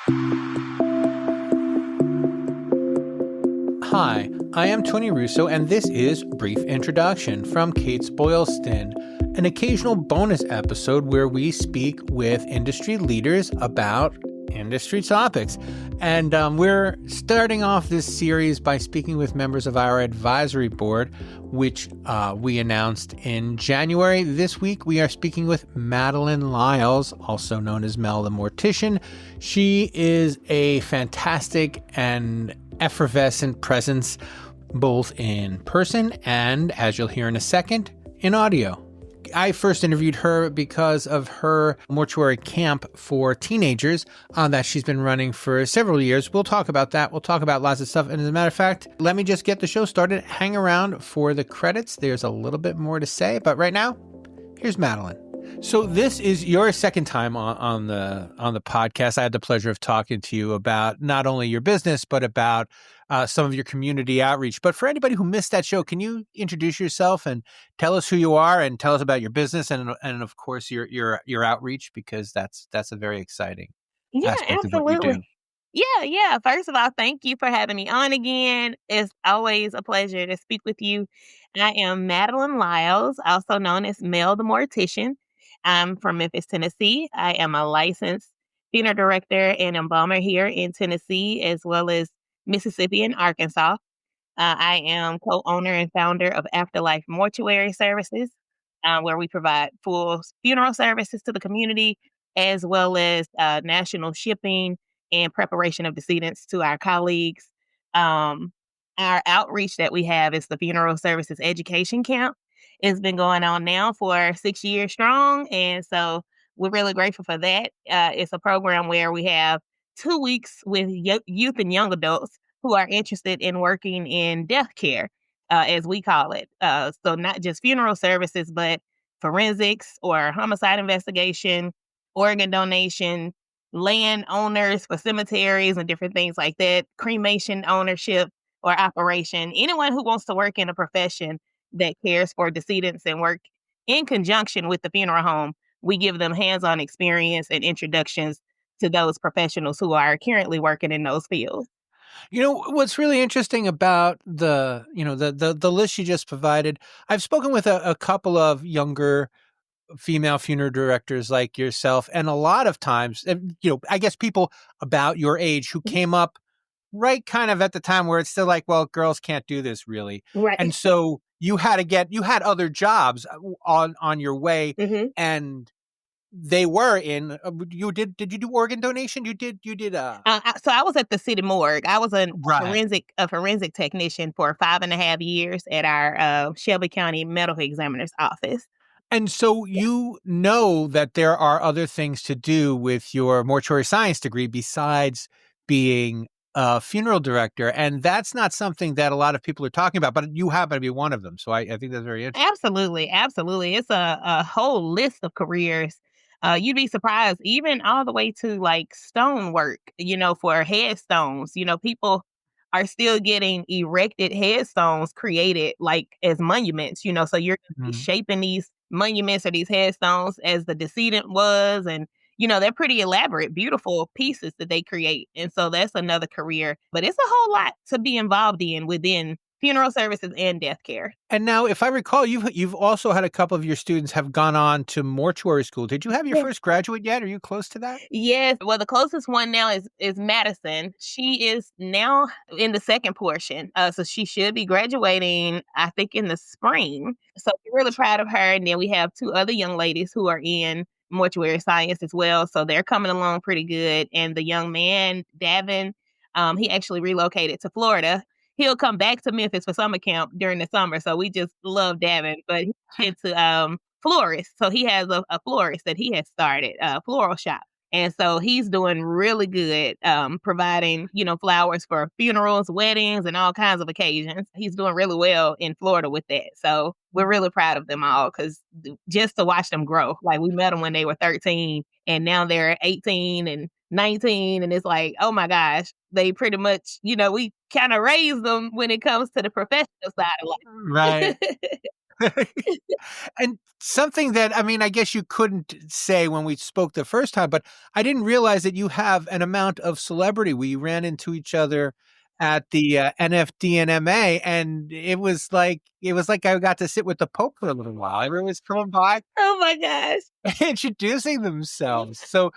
Hi, I am Tony Russo, and this is Brief Introduction from Kates-Boylston, an occasional bonus episode where we speak with industry leaders about industry topics. And we're starting off this series by speaking with members of our advisory board, which we announced in January. This week, we are speaking with Madeline Lyles, also known as Mel the Mortician. She is a fantastic and effervescent presence, both in person and, as you'll hear in a second, in audio. I first interviewed her because of her mortuary camp for teenagers that she's been running for several years. We'll talk about that. We'll talk about lots of stuff. And as a matter of fact, let me just get the show started. Hang around for the credits. There's a little bit more to say, but right now, here's Madeline. So this is your second time on the podcast. I had the pleasure of talking to you about not only your business, but about some of your community outreach. But for anybody who missed that show, can you introduce yourself and tell us who you are and tell us about your business and of course your outreach, because that's a very exciting aspect of what you do. Yeah. First of all, thank you for having me on again. It's always a pleasure to speak with you. I am Madeline Lyles, also known as Mel the Mortician. I'm from Memphis, Tennessee. I am a licensed funeral director and embalmer here in Tennessee, as well as Mississippi and Arkansas. I am co-owner and founder of Afterlife Mortuary Services, where we provide full funeral services to the community, as well as national shipping and preparation of decedents to our colleagues. Our outreach that we have is the Funeral Services Education Camp. It's been going on now for 6 years strong, and so we're really grateful for that. It's a program where we have 2 weeks with youth and young adults who are interested in working in death care, as we call it. So not just funeral services, but forensics or homicide investigation, organ donation, land owners for cemeteries and different things like that, cremation ownership or operation. Anyone who wants to work in a profession that cares for decedents and work in conjunction with the funeral home, we give them hands-on experience and introductions to those professionals who are currently working in those fields. You know, what's really interesting about the list you just provided, I've spoken with a couple of younger female funeral directors like yourself, and a lot of times, I guess people about your age who came up right kind of at the time where it's still like, well, girls can't do this really. Right. And so you had other jobs on your way, and they were in, did you do organ donation? You did. So I was at the city morgue. I was a Right. forensic technician for 5.5 years at our Shelby County Medical Examiner's office. And so you know that there are other things to do with your mortuary science degree besides being a funeral director. And that's not something that a lot of people are talking about, but you happen to be one of them. So I think that's very interesting. Absolutely. It's a whole list of careers. You'd be surprised, even all the way to like stonework, for headstones. People are still getting erected headstones created like as monuments, so you're gonna be Mhm. shaping these monuments or these headstones as the decedent was. And, they're pretty elaborate, beautiful pieces that they create. And so that's another career. But it's a whole lot to be involved in within funeral services and death care. And now, if I recall, you've also had a couple of your students have gone on to mortuary school. Did you have your first graduate yet? Are you close to that? Yes. Well, the closest one now is Madison. She is now in the second portion. So she should be graduating, I think, in the spring. So we're really proud of her. And then we have 2 other young ladies who are in mortuary science as well. So they're coming along pretty good. And the young man, Davin, he actually relocated to Florida. He'll come back to Memphis for summer camp during the summer. So we just love Davin, but he's into florist. So he has a florist that he has started, a floral shop. And so he's doing really good, providing, flowers for funerals, weddings, and all kinds of occasions. He's doing really well in Florida with that. So we're really proud of them all because just to watch them grow, like we met them when they were 13 and now they're 18 and 19. And it's like, oh my gosh, they pretty much, we kind of raise them when it comes to the professional side of life. Right. And something that, I mean, I guess you couldn't say when we spoke the first time, but I didn't realize that you have an amount of celebrity. We ran into each other at the NFDNMA, and it was like I got to sit with the Pope for a little while. Everyone was coming by Oh my gosh. introducing themselves. So,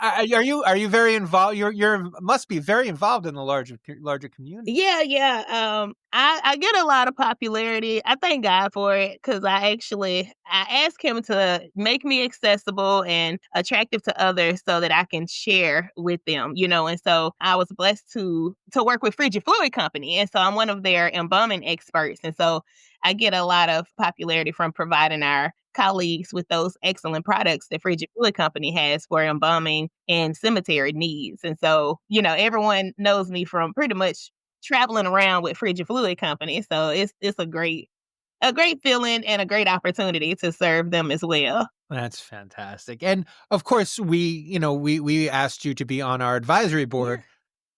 are you very involved? You're must be very involved in the larger community. Yeah, yeah. I get a lot of popularity. I thank God for it because I ask him to make me accessible and attractive to others so that I can share with them, you know. And so I was blessed to work with Frigid Fluid Company, and so I'm one of their embalming experts, and so I get a lot of popularity from providing our colleagues with those excellent products that Frigid Fluid Company has for embalming and cemetery needs. And so, you know, everyone knows me from pretty much traveling around with Frigid Fluid Company. So it's a great feeling and a great opportunity to serve them as well. That's fantastic. And of course, we asked you to be on our advisory Yeah. board.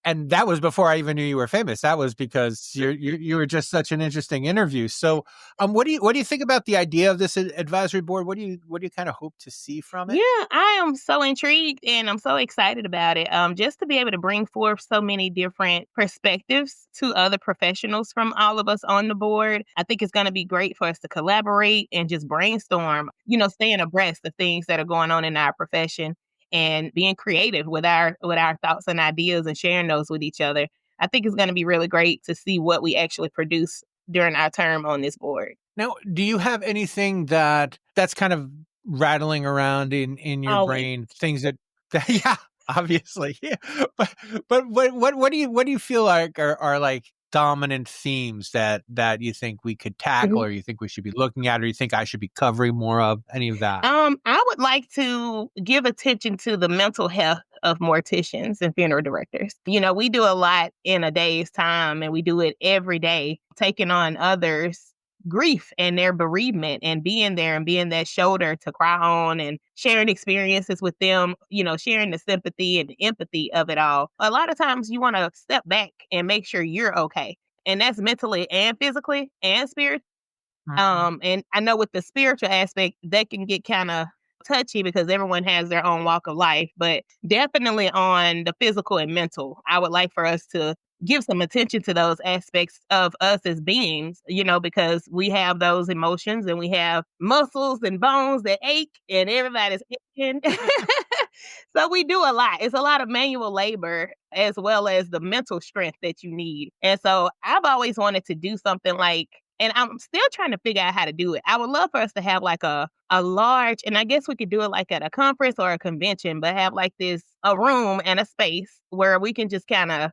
And that was before I even knew you were famous. That was because you were just such an interesting interview. So, what do you think about the idea of this advisory board? What do you kind of hope to see from Yeah, it? I am so intrigued and I'm so excited about it. Just to be able to bring forth so many different perspectives to other professionals from all of us on the board. I think it's going to be great for us to collaborate and just brainstorm, you know, staying abreast of things that are going on in our profession and being creative with our thoughts and ideas and sharing those with each other. I think it's going to be really great to see what we actually produce during our term on this board. Now, do you have anything that's kind of rattling around in your Always. brain? Things that yeah, obviously, yeah. But what do you feel like are like dominant themes that you think we could tackle, or you think we should be looking at, or you think I should be covering more of any of that? I would like to give attention to the mental health of morticians and funeral directors. You know, we do a lot in a day's time and we do it every day, taking on others' grief and their bereavement and being there and being that shoulder to cry on and sharing experiences with them, you know, sharing the sympathy and empathy of it all. A lot of times you want to step back and make sure you're okay. And that's mentally and physically and spiritually. Mhm. And I know with the spiritual aspect, that can get kind of touchy because everyone has their own walk of life, but definitely on the physical and mental, I would like for us to give some attention to those aspects of us as beings, you know, because we have those emotions and we have muscles and bones that ache and everybody's aching. So we do a lot. It's a lot of manual labor as well as the mental strength that you need. And so I've always wanted to do something like, and I'm still trying to figure out how to do it. I would love for us to have like a large, and I guess we could do it like at a conference or a convention, but have like a room and a space where we can just kind of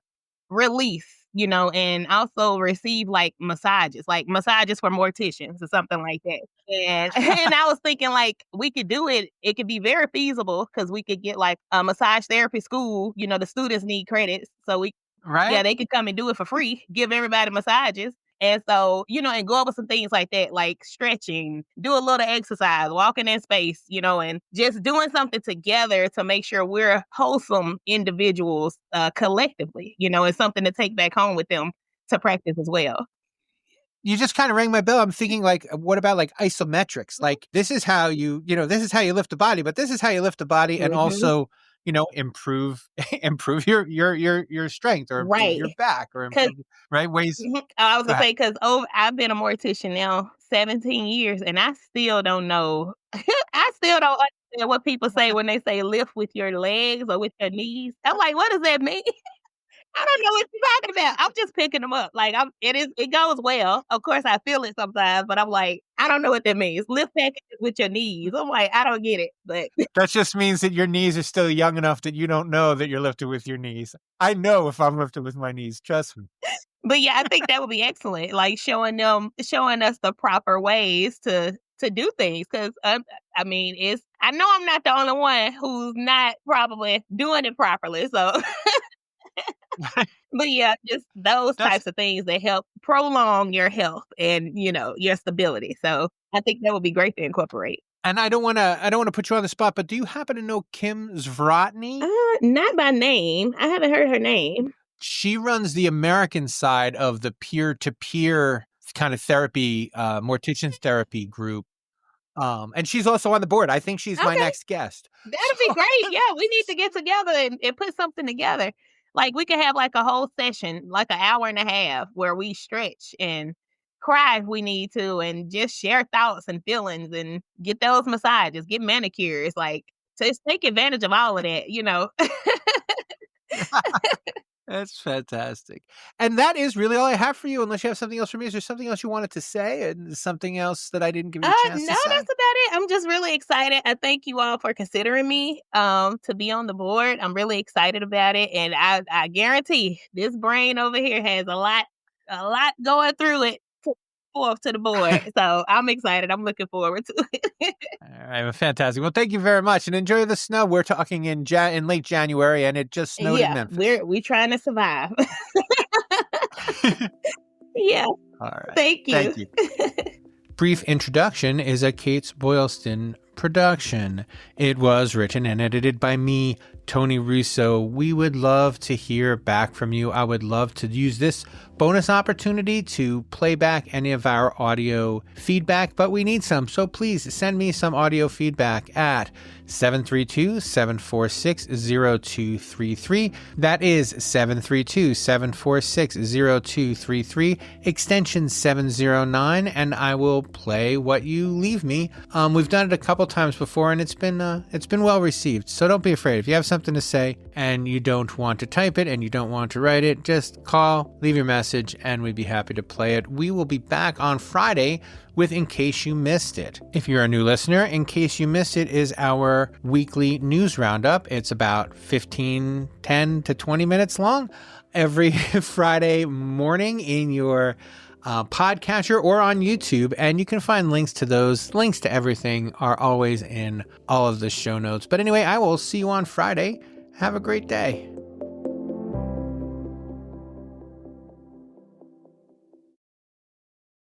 release, you know, and also receive like massages for morticians or something like that. And and I was thinking like we could do it. It could be very feasible because we could get like a massage therapy school. You know, the students need credits, so Right? yeah, they could come and do it for free, give everybody massages. And so, you know, and go over some things like that, like stretching, do a little exercise, walking in space, you know, and just doing something together to make sure we're wholesome individuals collectively, you know, it's something to take back home with them to practice as well. You just kind of rang my bell. I'm thinking like, what about like isometrics? Like this is how this is how you lift a body, but this is how you lift a body and Mhm. also, improve improve your strength, or improve your Right. back, or Because improve right ways. I was Go gonna ahead. say, because I've been a mortician now 17 years and I still don't know. I still don't understand what people say when they say lift with your legs or with your knees. I'm like, what does that mean? I don't know what you're talking about. I'm just picking them up. Like it goes well. Of course I feel it sometimes, but I'm like, I don't know what that means. Lift packages with your knees. I'm like, I don't get it. But That just means that your knees are still young enough that you don't know that you're lifted with your knees. I know if I'm lifted with my knees, trust me. but yeah, I think that would be excellent. Like showing us the proper ways to do things. Cause I mean, I know I'm not the only one who's not probably doing it properly. So but yeah, just those That's types of things that help prolong your health and, you know, your stability. So I think that would be great to incorporate. and I don't want to put you on the spot, but do you happen to know Kim Zvratny? Not by name. I haven't heard her name. She runs the American side of the peer-to-peer kind of therapy, mortician's therapy group. And she's also on the board. I think she's my Okay. next guest. That'd be great. Yeah, we need to get together and put something together. Like we could have like a whole session, like an hour and a half, where we stretch and cry if we need to, and just share thoughts and feelings, and get those massages, get manicures, like just take advantage of all of that, you know. That's fantastic. And that is really all I have for you, unless you have something else for me. Is there something else you wanted to say, and something else that I didn't give you a chance No, to that's say? about it. I'm just really excited. I thank you all for considering me to be on the board. I'm really excited about it, and I guarantee this brain over here has a lot going through it to forth to the board. So I'm excited. I'm looking forward to it. All right, well, fantastic. Well, thank you very much, and enjoy the snow. We're talking in late January, and it just snowed in Yeah, Memphis. we trying to survive. Yeah, All right. thank you. Thank you. Brief Introduction is a Kates-Boylston production. It was written and edited by me, Tony Russo. We would love to hear back from you. I would love to use this bonus opportunity to play back any of our audio feedback, but we need some. So please send me some audio feedback at 732-746-0233. That is 732-746-0233, extension 709, and I will play what you leave me. We've done it a couple times before, and it's been well received. So don't be afraid. If you have something to say and you don't want to type it and you don't want to write it, just call, leave your message, and we'd be happy to play it. We will be back on Friday with In Case You Missed It. If you're a new listener, In Case You Missed It is our weekly news roundup. It's about 10 to 20 minutes long every Friday morning in your podcatcher or on YouTube, and you can find links to those. Links to everything are always in all of the show notes. But anyway, I will see you on Friday. Have a great day.